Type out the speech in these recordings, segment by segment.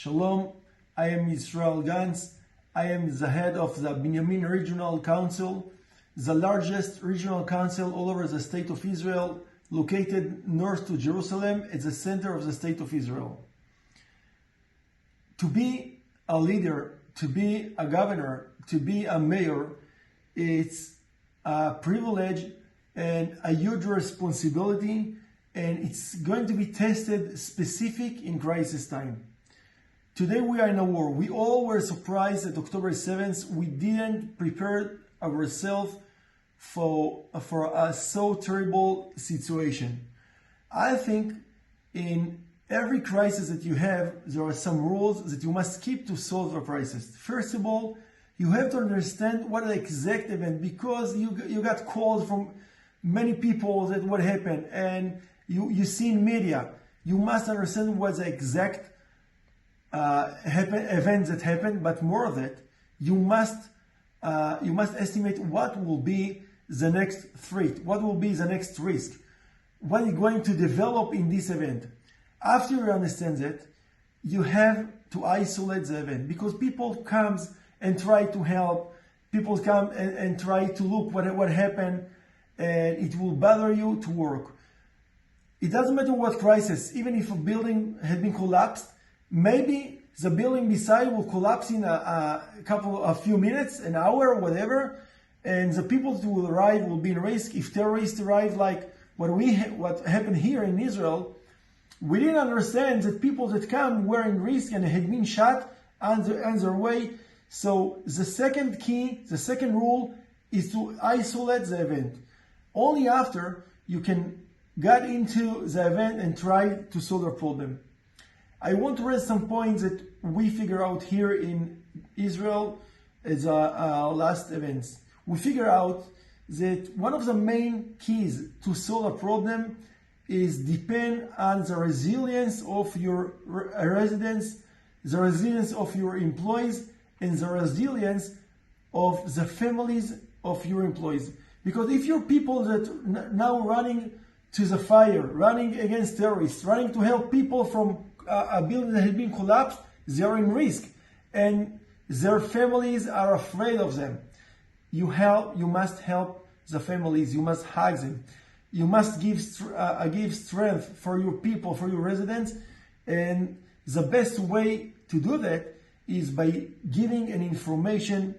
Shalom, I am Israel Gantz. I am the head of the Binyamin Regional Council, the largest regional council all over the state of Israel, located north to Jerusalem at the center of the state of Israel. To be a leader, to be a governor, to be a mayor, it's a privilege and a huge responsibility, and it's going to be tested specific in crisis time. Today we are in a war. We all were surprised that October 7th we didn't prepare ourselves for a so terrible situation. I think in every crisis that you have, there are some rules that you must keep to solve a crisis. First of all, you have to understand what the exact event, because you got calls from many people that what happened, and you see in media. You must understand what the exact events that happened, but more of that, you must estimate what will be the next threat, what will be the next risk, what is going to develop in this event. After you understand that, you have to isolate the event, because people comes and try to help, people come and try to look what happened, and it will bother you to work. It doesn't matter what crisis, even if a building had been collapsed, maybe the building beside will collapse in a few minutes, an hour, whatever, and the people who will arrive will be in risk. If terrorists arrive, like what happened here in Israel, we didn't understand that people that come were in risk and had been shot on their way. So the second key, the second rule is to isolate the event. Only after you can get into the event and try to solve the problem. I want to raise some points that we figure out here in Israel as last events. We figure out that one of the main keys to solve a problem is depend on the resilience of your residents, the resilience of your employees, and the resilience of the families of your employees. Because if you're people that now running to the fire, running against terrorists, running to help people from a building that had been collapsed, they are in risk, and their families are afraid of them. You must help the families, you must hug them, you must give strength for your people, for your residents, and the best way to do that is by giving an information,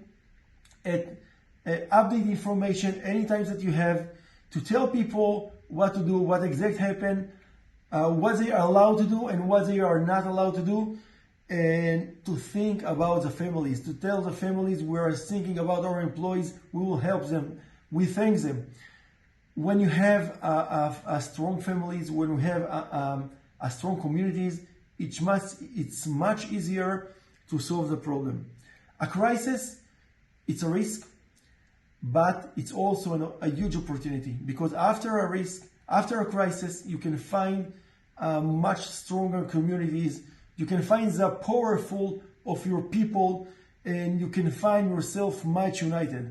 update information anytime that you have, to tell people what to do, what exactly happened, what they are allowed to do and what they are not allowed to do, and to think about the families, to tell the families we are thinking about our employees, we will help them, we thank them. When you have a strong families, when you have a strong communities, it's much easier to solve the problem. A crisis, it's a risk, but it's also a huge opportunity, because after a risk, after a crisis, you can find much stronger communities, you can find the powerful of your people, and you can find yourself much united.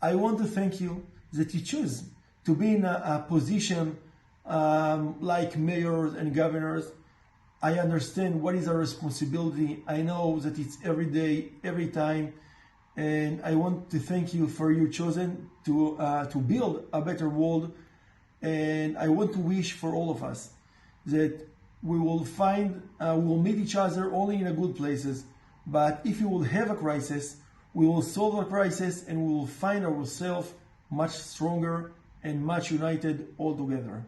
I want to thank you that you choose to be in a position like mayors and governors. I understand what is our responsibility. I know that it's every day, every time, and I want to thank you for your chosen to build a better world. And I want to wish for all of us that we will meet each other only in the good places. But if we will have a crisis, we will solve a crisis, and we will find ourselves much stronger and much united all together.